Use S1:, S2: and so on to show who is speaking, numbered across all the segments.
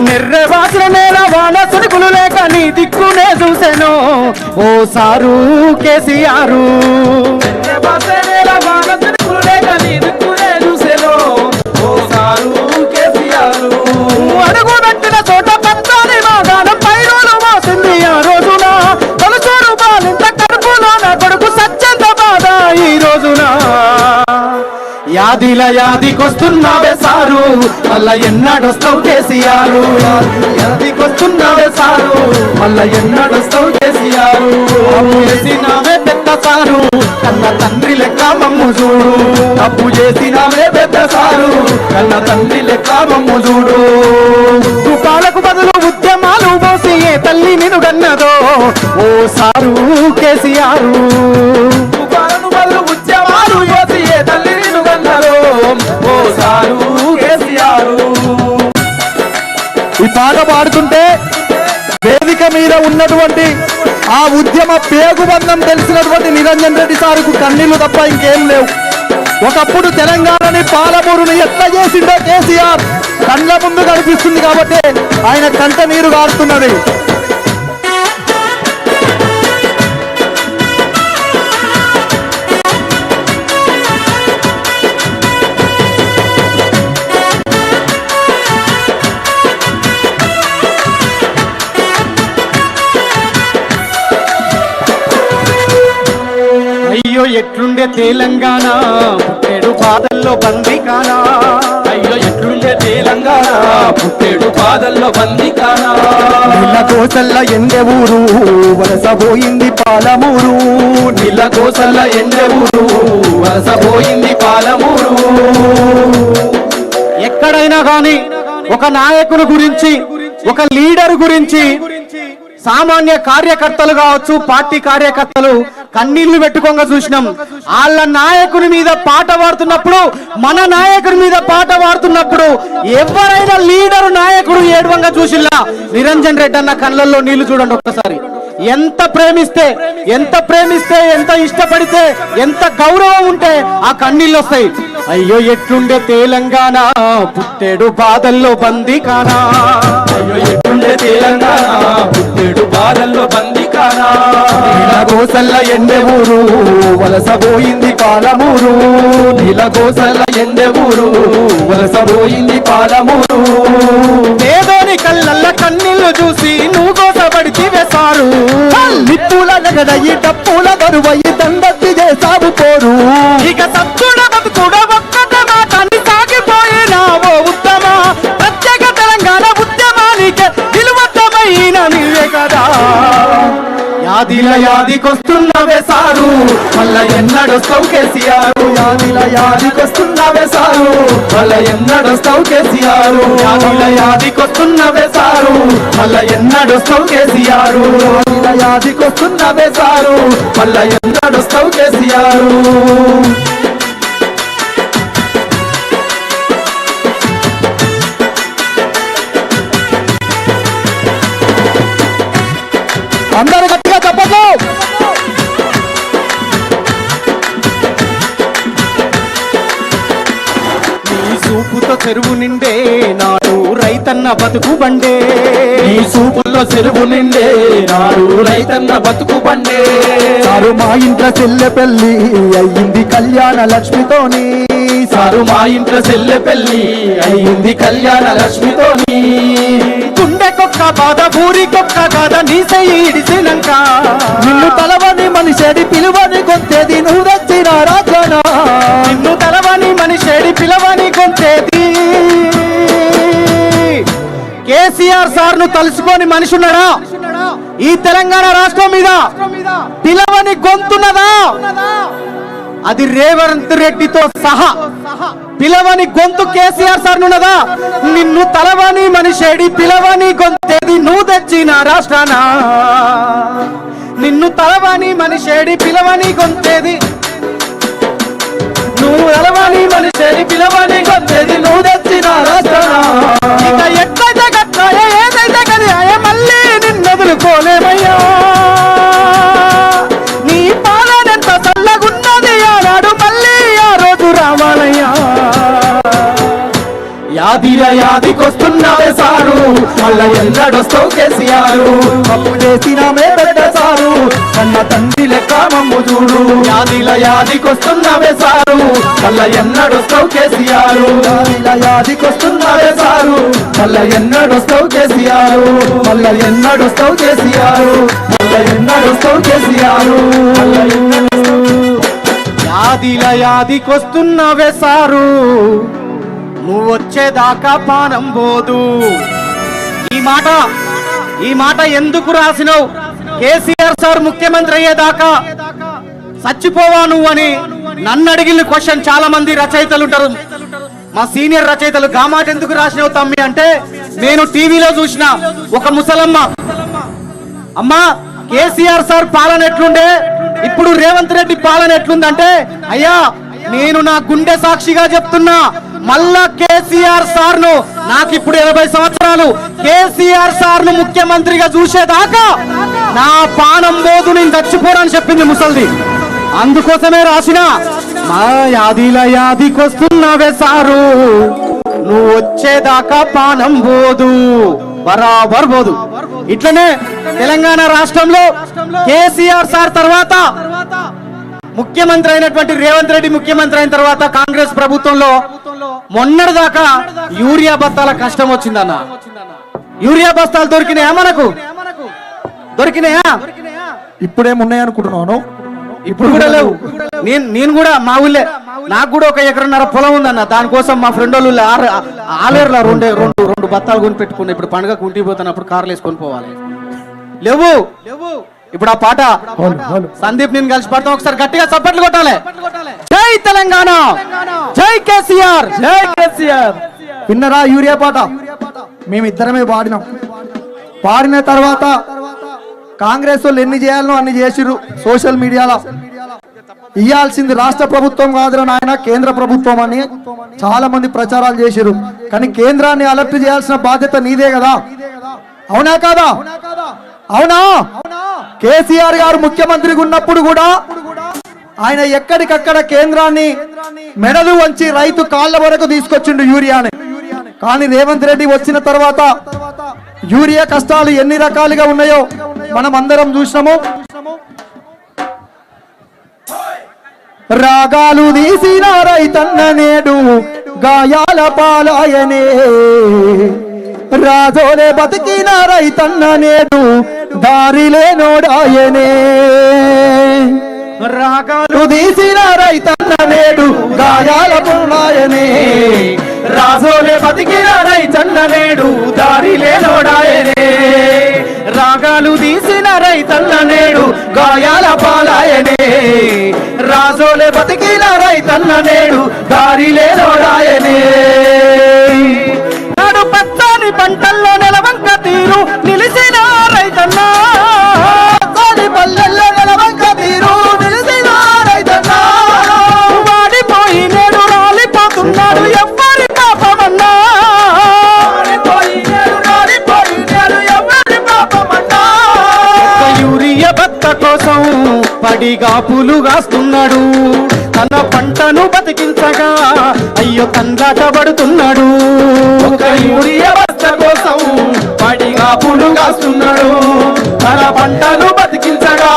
S1: నిర్రవాసిన నేల వాన సరుకులు లేక నీ దిక్కునే చూసెను ఓ సారు కేసీఆర్. నిర్రవాసిన నేల వాన సరుకులు లేక నీ దిక్కునే చూసెను ఓ సారు కేసీఆర్. అడుగు పెట్టిన చోట పత్రాన్ని వాదానం పైరోలు మోసింది ఆ రోజున తొలచూరు బాలింత కడుపులో నా కొడుకు సత్యంత బాధ ఈ రోజున. యాదిల యాదికొస్తున్నావే సారు మళ్ళా ఎన్నడొస్తావు కేసీఆర్. యాదికొస్తున్నావే సారు మళ్ళా ఎన్నడొస్తావు కేసీఆర్. అప్పు చేసినావే పెద్ద సారు కన్న తండ్రి లెక్క మమ్ము చూడు. అప్పు చేసినావే పెద్ద సారు కన్న తండ్రి లెక్క మమ్ము చూడు. రూపాలకు బదులు ఉద్యమాలు పోసి ఏ తల్లి నినుగన్నదో ఓ సారు కేసీఆర్. రూపాలకు బదులు ఉద్యమాలు పోసి ఏ తల్లి ఓ సారు కేసీఆర్. ఈ పాట పాడుతుంటే వేదిక మీద ఉన్నటువంటి ఆ ఉద్యమ పేగుబంధం తెలిసినటువంటి నిరంజన్ రెడ్డి సారుకు కన్నీళ్లు తప్ప ఇంకేం లేవు. ఒకప్పుడు తెలంగాణని పాలమూరుని ఎట్లా చేసిండో కేసీఆర్ కళ్ళ ముందు కనిపిస్తుంది కాబట్టి ఆయన కంట నీరు గారుతున్నది. అయ్యో ఎట్లుండే తెలంగాణ పుట్టేడు బాధల్లో బందికానా.
S2: అయ్యో ఎట్లుండే తెలంగాణ పుట్టేడు బాధల్లో బందికానా.
S1: నీళ్ళ కోసల్ల ఎండే ఊరు వలసపోయింది పాలమూరు.
S2: నీళ్ళ కోసల్ల ఎండే ఊరు వలసపోయింది పాలమూరు.
S1: ఎక్కడైనా గాని ఒక నాయకుని గురించి ఒక లీడర్ గురించి సామాన్య కార్యకర్తలు కావచ్చు పార్టీ కార్యకర్తలు కన్నీళ్లు పెట్టుకోగా చూసినాం. వాళ్ళ నాయకుని మీద పాట పాడుతున్నప్పుడు మన నాయకుని మీద పాట పాడుతున్నప్పుడు ఎవరైనా లీడరు నాయకుడు ఏడవంగా చూసిల్లా నిరంజన్ రెడ్డి అన్న కళ్ళల్లో నీళ్లు చూడండి ఒక్కసారి. ఎంత ప్రేమిస్తే ఎంత ఇష్టపడితే ఎంత గౌరవం ఉంటే ఆ కన్నీళ్ళు వస్తాయి. అయ్యో ఎట్లుండే తెలంగాణ పుట్టేడు బాధల్లో బందికానా.
S2: అయ్యో ఎట్లుండే తెలంగాణ పుట్టేడు బాధల్లో బందికానా.
S1: నీళ్ళ కోసల్ల ఎండే ఊరు వలసపోయింది పాలమూరు.
S2: నీళ్ళ కోసల్ల ఎండే ఊరు వలసపోయింది పాలమూరు.
S1: పేదోని కళ్ళల్ల కన్నీళ్లు చూసి నువ్వు కోసపడితివే సారు. నిప్పుల నగడయి డప్పుల దరువయి దండత్తి చేసావు పోరు. ఇక సత్తుడ బతుకుడ ఒక్కట మాటని సాగిపోయినావో ఉత్తమ. ప్రత్యేక తెలంగాణ ఉద్యమానికి నిలువత్తమైన నీవే కదా. యాదిల యాదికొస్తున్నవే సారు మళ్ళా ఎన్నడొస్తావు కేసీఆర్.
S2: యాదిల యాదికొస్తున్నవే సారు మళ్ళా ఎన్నడొస్తావు కేసీఆర్.
S1: యాదిల యాదికొస్తున్నవే సారు
S2: మళ్ళా ఎన్నడొస్తావు కేసీఆర్. యాదిల యాదికొస్తున్నవే సారు మళ్ళా ఎన్నడొస్తావు కేసీఆర్.
S1: అందరూ గట్టిగా చెప్పదు. నీ చూపుతో చెరువు నిండే నాడు రైతన్న బతుకు బండే.
S2: నీ చూపుల్లో చెరువు నిండే నాడు రైతన్న బతుకు బండే.
S1: సారు మా ఇంట్లో చెల్లె పెళ్లి అయ్యింది కళ్యాణ లక్ష్మితోని.
S2: సారు మా ఇంట్లో చెల్లె పెళ్లి అయ్యింది కళ్యాణ లక్ష్మితోని.
S1: గుండెకొక్క బాధ ఊరికొక్క గాథ నీ సైడిసినంక. నిన్ను తలవని మనిషేడి పిలువని గొంతేది నువ్వు తెచ్చిన రాజన. నిన్ను తలవని మనిషేడి పిలవని గొంతేది. కేసీఆర్ సార్ ను తలుచుకొని మనిషి ఉన్నాడా ఈ తెలంగాణ రాష్ట్రం మీద? పిలవని గొంతున్నదా? అది రేవంత్ రెడ్డితో సహా పిలవని గొంతు కేసీఆర్ సార్ ఉన్నదా? నిన్ను తలవని మనిషేడి పిలవని గొంతేది నువ్వు తెచ్చిన రాష్ట్రాన. నిన్ను తలవని మనిషేడి పిలవని గొంతేది నువ్వు తలవని మనిషేడి పిలవని గొంతేది నువ్వు తెచ్చిన రాష్ట్రాన. ఇక ఎట్లయితే గట్లాయే ఏదైతే కదియాయే మళ్ళీ నిన్ను వదులుకోలేమయ్యా. నీ పాలనెంత చల్లగున్నది ఆనాడు మళ్ళీ ఆ రోజు రావాలయ్యా.
S2: యాదిల యాదికొస్తున్నావే సారు మళ్ళా ఎన్నడొస్తావు కేసీఆర్
S3: తప్పు చేసినామే పెద్ద సారు కన్న తండ్రి లెక్క మమ్ము చూడు
S2: యాదిల యాదికొస్తున్నావే సారు మళ్ళా ఎన్నడొస్తావు కేసీఆర్
S3: ఇలా యాదికొస్తున్నావే
S2: సారు మళ్ళా ఎన్నడొస్తావు కేసీఆర్ మళ్ళా ఎన్నడొస్తావు కేసీఆర్ మళ్ళా ఎన్నడొస్తావు కేసీఆర్ మళ్ళా
S1: యాదిల యాదికొస్తున్నవే సారు నువ్వు వచ్చేదాకా పానం పోదు. ఈ మాట ఎందుకు రాసినావు? కేసీఆర్ సార్ ముఖ్యమంత్రి అయ్యేదాకా చచ్చిపోవా నువ్వు అని నన్ను అడిగిన క్వశ్చన్ చాలా మంది రచయితలు ఉంటారు. మా సీనియర్ రచయితలు గా మాట ఎందుకు రాసినావు తమ్మి అంటే, నేను టీవీలో చూసిన ఒక ముసలమ్మ, అమ్మా కేసీఆర్ సార్ పాలన ఎట్లుండే, ఇప్పుడు రేవంత్ రెడ్డి పాలన ఎట్లుందంటే, అయ్యా నేను నా గుండె సాక్షిగా చెప్తున్నా, మళ్ళా కేసీఆర్ సార్ ను, నాకు ఇప్పుడు 80 సంవత్సరాలు, కేసీఆర్ సార్ ను ముఖ్యమంత్రిగా చూసేదాకా నా పానం పోదు, నేను చచ్చిపోరని చెప్పింది ముసల్ది. అందుకోసమే రాసిన మా యాదిల యాదికొస్తున్నావే సారు నువ్వు వచ్చేదాకా పానం పోదు, బరాబర్ పోదు. ఇట్లనే తెలంగాణ రాష్ట్రంలో కేసీఆర్ సార్ తర్వాత ముఖ్యమంత్రి అయినటువంటి రేవంత్ రెడ్డి ముఖ్యమంత్రి అయిన తర్వాత కాంగ్రెస్ ప్రభుత్వంలో మొన్నటి దాకా యూరియా బస్తాల కష్టం వచ్చిందన్న. యూరియా బస్తాలు దొరికినాయా? మనకు దొరికినాయా?
S3: ఇప్పుడేమున్నాయి అనుకుంటున్నాను,
S1: ఇప్పుడు కూడా లేవు. నేను కూడా మా ఊళ్ళే, నాకు కూడా 1 ఎకరన్నర పొలం ఉందన్న. దానికోసం మా ఫ్రెండ్ వాళ్ళు ఆలేరులో రెండు బత్తాలు కొని పెట్టుకున్నా. ఇప్పుడు పండుగకు ఇంటికి పోతున్నప్పుడు కార్లు వేసుకొని పోవాలి. లేవు ఇప్పుడు ఆ పాట సందీప్ నేను కలిసి పాడతాం, ఒకసారి గట్టిగా చప్పట్లు కొట్టాలి. జై తెలంగాణ, జై కేసీఆర్, జై కేసీఆర్.
S3: విన్నరా యూరియా పాట? మేమిద్దరమే పాడినాం. పాడిన తర్వాత కాంగ్రెస్ వాళ్ళు ఎన్ని చేయాలనో అన్ని చేసిర్రు. సోషల్ మీడియాలో ఇయ్యాల్సింది రాష్ట్ర ప్రభుత్వం కాదురా నాయన, కేంద్ర ప్రభుత్వం అని చాలా మంది ప్రచారాలు చేసిర్రు. కానీ కేంద్రాన్ని అలర్ట్ చేయాల్సిన బాధ్యత నీదే కదా, అవునా కాదా? అవునా? కేసీఆర్ గారు ముఖ్యమంత్రిగా ఉన్నప్పుడు కూడా ఆయన ఎక్కడికక్కడ కేంద్రాన్ని మెడలు వంచి రైతు కాళ్ళ వరకు తీసుకొచ్చిండు యూరియాని. కానీ రేవంత్ రెడ్డి వచ్చిన తర్వాత యూరియా కష్టాలు ఎన్ని రకాలుగా ఉన్నాయో మనం అందరం చూసినాము. రాగాలు తీసిన రైతన్న నేడు గాయాల పాలాయనే, రాజోలే బతికిన రైతన్న నేడు దారిలే నోడాయనే. రాగాలు తీసిన రైతన్న నేడు గాయాల పాలాయనే,
S2: రాజోలే బతికిన రైతన్న నేడు దారిలే నోడాయనే.
S1: రాగాలు తీసిన రైతన్న నేడు
S2: గాయాల పాలాయనే, రాజోలే బతికిన రైతన్న నేడు దారిలే నోడాయనే.
S1: నాడు పచ్చని పంటల్లో నెలవంక తీరు నిలిసిన రైతన్న,
S3: పల్లెల్లో నెలవంక తీరు నిలిసిన రైతన్న,
S1: వాడిపోయి నేడు రాలిపోతున్నాడు ఎవ్వరి పాపమన్నా, యూరియా భర్త కోసం పడిగాపులు కాస్తున్నాడు, తన పంటను బతికించగా అయ్యో తండ్రాట పడుతున్నాడు.
S2: ఒక యూరియా బస్త కోసం పడిగాపులు కాస్తున్నాడు, తన పంటను బతికించగా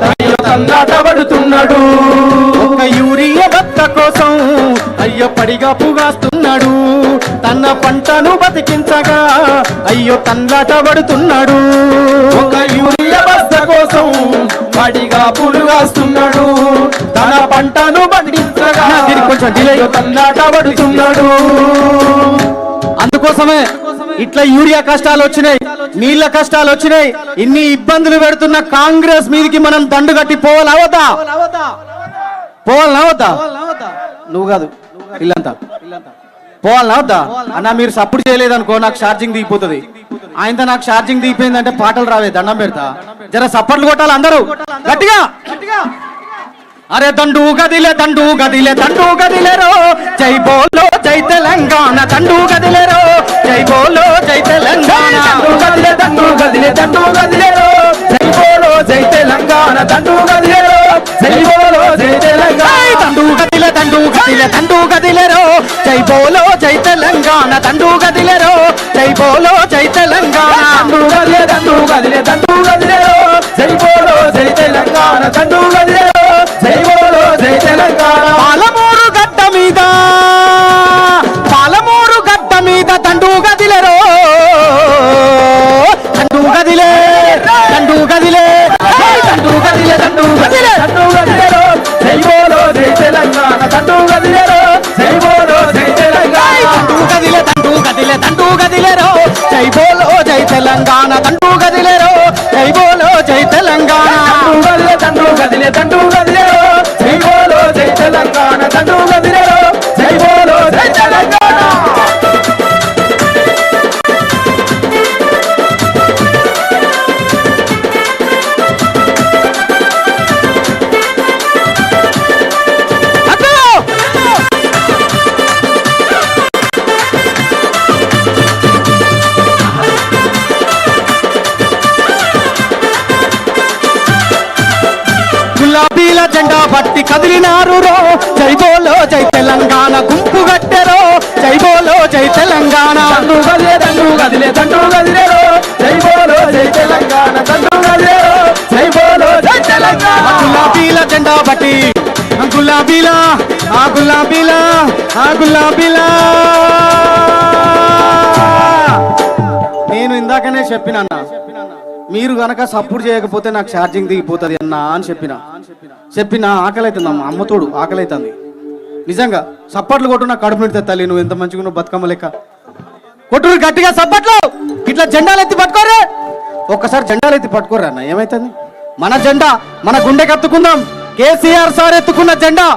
S2: అయ్యో తండ్రాట పడుతున్నాడు.
S1: ఒక యూరియా భర్త కోసం అయ్యో పడిగాపు కాస్తున్నాడు, తన పంటను బతికించగా అయ్యో తండ్రాట పడుతున్నాడు.
S2: ఒక యూరియా బస్త కోసం పడిగాపులు కాస్తున్నాడు, తన పంటను బతికించగా
S1: దీనికి కొంచెం డిలే
S2: తండ్రాట పడుతున్నాడు.
S1: అందుకోసమే ఇట్లా యూరియా కష్టాలు వచ్చినాయి, నీళ్ల కష్టాలు వచ్చినాయి. ఇన్ని ఇబ్బందులు పెడుతున్న కాంగ్రెస్ మీదకి మనం దండు కట్టి పోవాలా వద్దా? పోవాలనా వద్దా? నువ్వు కాదు ఇల్లంతా పోవాలనా వద్దా? అన్న మీరు సపోర్ట్ చేయలేదనుకో నాకు ఛార్జింగ్ దిగిపోతుంది. ఆయనతో నాకు ఛార్జింగ్ దిగిపోయిందంటే పాటలు రావే, దండం పెడతా. జర సపోర్ట్లు కొట్టాలి అందరూ గట్టిగా. అరే దండు గదిలే దండు గదిలే దండు గదిలేరో, జై బోలో జై తెలంగాణ, దండు గదిలేరో జై బోలో జై తెలంగాణ,
S2: దండు గదిలే దండు గదిలే దండు గదిలేరో, జై బోలో జై తెలంగాణ, దండు గదిలేరో జై బోలో జై తెలంగాణ,
S1: దండు గదిలే గదిలే దండు గదిలేరో జై బోలో జై తెలంగాణ దండు గదిలేరో జై బోలో జై తెలంగాణ
S2: దండు గదిలేరో జై బోలో జై తెలంగాణ దండు గదిలేరో జై బోలో జై తెలంగాణ
S1: పాలమూరు గడ్డ మీద దండు గదిలేరో దండు గదిలే దండు గదిలేరో
S2: జై బోలో జై తెలంగాణ దండు గదిలేరో జై బోలో జై తెలంగాణ
S1: దండు గదిలేరో జై బోలో జై తెలంగాణ దండు గదిలేరో జై బోలో జై తెలంగాణ
S2: దండు గదిలేరో జై బోలో జై తెలంగాణ దండు గదిలేరో జై బోలో జై తెలంగాణ
S1: గులాబీల జెండా పట్టి కదిలినారు రో జై బోలో జై తెలంగాణ గుంపు గట్టెరో జై బోలో జై తెలంగాణ
S2: దండు గదిలేరో జై బోలో జై తెలంగాణ దండు గదిలేరో జై బోలో జై తెలంగాణ
S1: గులాబీల జెండా పట్టి గులాబీల నేను ఇందాకనే చెప్పిన మీరు గనక సపోర్ట్ చేయకపోతే నాకు ఛార్జింగ్ దిగిపోతుంది అన్నా అని చెప్పిన ఆకలి అవుతుంది అమ్మ అమ్మతోడు ఆకలి అవుతుంది నిజంగా సప్పట్లు కొట్టు నాకు కడుపు నిడుతుంది తల్లి నువ్వు ఎంత మంచిగా నువ్వు బతుకమ్మ లెక్క కొట్టురు గట్టిగా సప్పట్లు ఇట్లా జెండాలు ఎత్తి పట్టుకోరే ఒక్కసారి జెండాలు ఎత్తి పట్టుకోరా అన్న ఏమైతుంది మన జెండా మన గుండె కత్తుకుందాం కేసీఆర్ సార్ ఎత్తుకున్న జెండా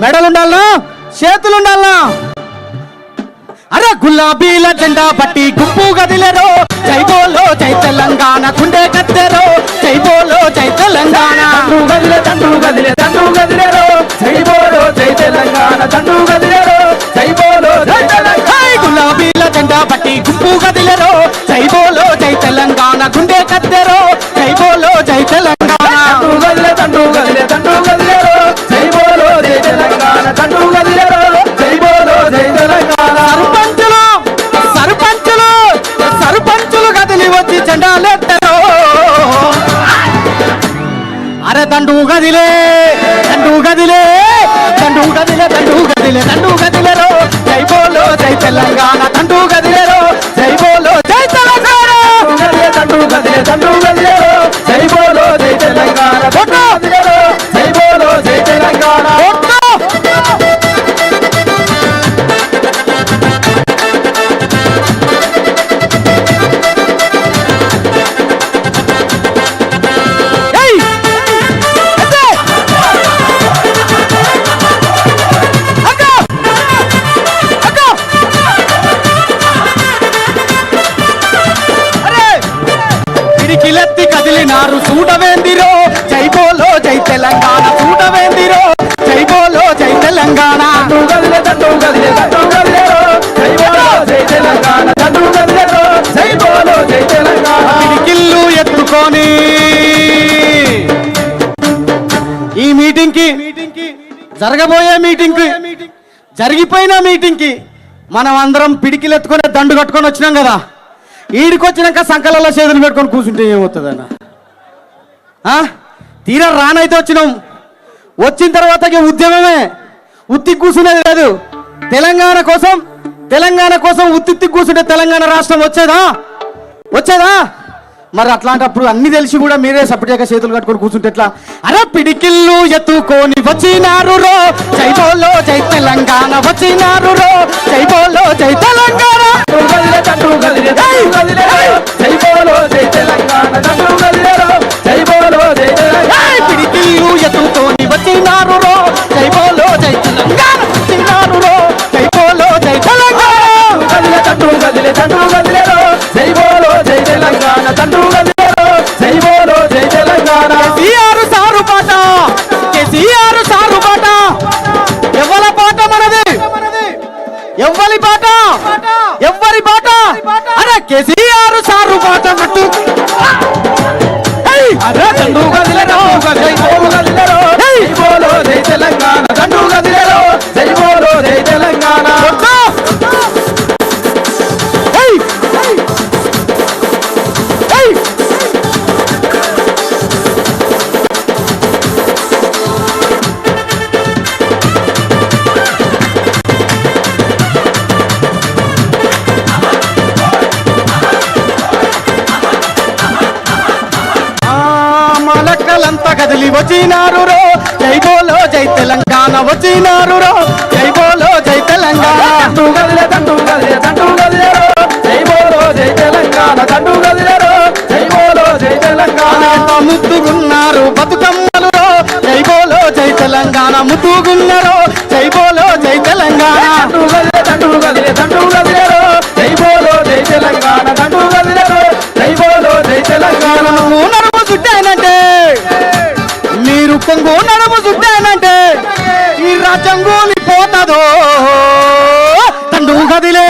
S1: మెడలుండాలనా చేతులుండాలనా అరే గులాబీల జెండా పట్టి గుంపు గదిలేరో జై బోలో జై తెలంగాణ గుండె కత్తెరో జై బోలో జై తెలంగాణ
S2: దండు గదిలేరో జై బోలో జై తెలంగాణ దండు గదిలేరో జై బోలో జై తెలంగాణ
S1: గులాబీల జెండా పట్టి గుంపు గదిలేరో జై బోలో జై తెలంగాణ గుండె కత్తెరో జై బోలో జై తెలంగాణ
S2: దండు గదిలేరో జై బోలో జై తెలంగాణ దండు గదిలేరో జై బోలో జై తెలంగాణ
S1: సర్పంచులు కదిలి వచ్చి జెండాలెత్తరో అరే దండు గదిలేరో జై బోలో జై తెలంగాణ దండు గదిలేరో జై బోలో జై తెలంగాణ
S2: దండు గదిలేరో జై బోలో జై తెలంగాణ జై బోలో జై తెలంగాణ
S1: పిడికిలెత్తి కదిలినారు చూడవేందిరో జై బోలో జై తెలంగాణ చూడవేందిరో జై బోలో జై తెలంగాణ
S2: దండు గదిలేరో జై బోలో జై తెలంగాణ దండు గదిలేరో జై బోలో జై తెలంగాణ
S1: పిడికిళ్ళు ఎత్తుకొని ఈ మీటింగ్ కి జరగబోయే మీటింగ్ కి జరిగిపోయిన మీటింగ్ కి మనం అందరం పిడికిలు ఎత్తుకొని దండు కట్టుకొని వచ్చినాం కదా ఈడికొచ్చినాక సంకలలో చేతులు పెట్టుకొని కూర్చుంటే ఏమవుతుందన్న తీరా రానైతే వచ్చినాం వచ్చిన తర్వాత ఉద్యమమే ఉత్తి కూర్చునేది లేదు తెలంగాణ కోసం ఉత్తి కూర్చుంటే తెలంగాణ రాష్ట్రం వచ్చేదా మరి అట్లాంటప్పుడు అన్ని తెలిసి కూడా మీరే సపరేట్గా చేతులు కట్టుకొని కూర్చుంటే ఎట్లా అరే పిడికిళ్ళు ఎత్తుకొని వచ్చినారు రో జై బోలో జై తెలంగాణ వచ్చినారు రో జై బోలో జై తెలంగాణ
S2: దండు గదిలేరో జై బోలో జై తెలంగాణ దండు గదిలేరో జై బోలో జై తెలంగాణ
S1: పిడికిళ్ళు ఎత్తుకొని వచ్చినారు రో జై బోలో జై తెలంగాణ వచ్చినారు రో జై బోలో జై తెలంగాణ
S2: దండు గదిలేరో జై బోలో జై తెలంగాణ దండు గదిలేరో జై బోలో జై తెలంగాణ
S1: కేసీఆర్ సారు పాట ఎవరి పాట మనది ఎవ్వరి పాట అరే కేసీఆర్ సారు పాట మట్టు
S2: అరే దండు గదిలేరో జై బోలో జై తెలంగాణ దండు గదిలేరో
S1: కదిలి వచ్చినారు రో జై బోలో జై తెలంగాణ వచ్చినారు రో జై బోలో జై తెలంగాణ
S2: దండు గదిలే దండు గదిలే దండు గదిలే రో జై బోలో జై తెలంగాణ దండు గదిలే రో జై బోలో జై తెలంగాణ
S1: ఎంత ముద్దుగున్నారు బతుకమ్మలు రో జై బోలో జై తెలంగాణ ముద్దుగున్నారు జై బోలో జై తెలంగాణ
S2: దండు గదిలే దండు గదిలే రో జై బోలో జై తెలంగాణ దండు గదిలే రో జై బోలో జై తెలంగాణ
S1: నువ్వు నడుము చుట్టానంటే మీరు కొంగు నడుము చుట్టానంటే ఈ రాజ్యం కూలిపోతుందో తండు గదిలే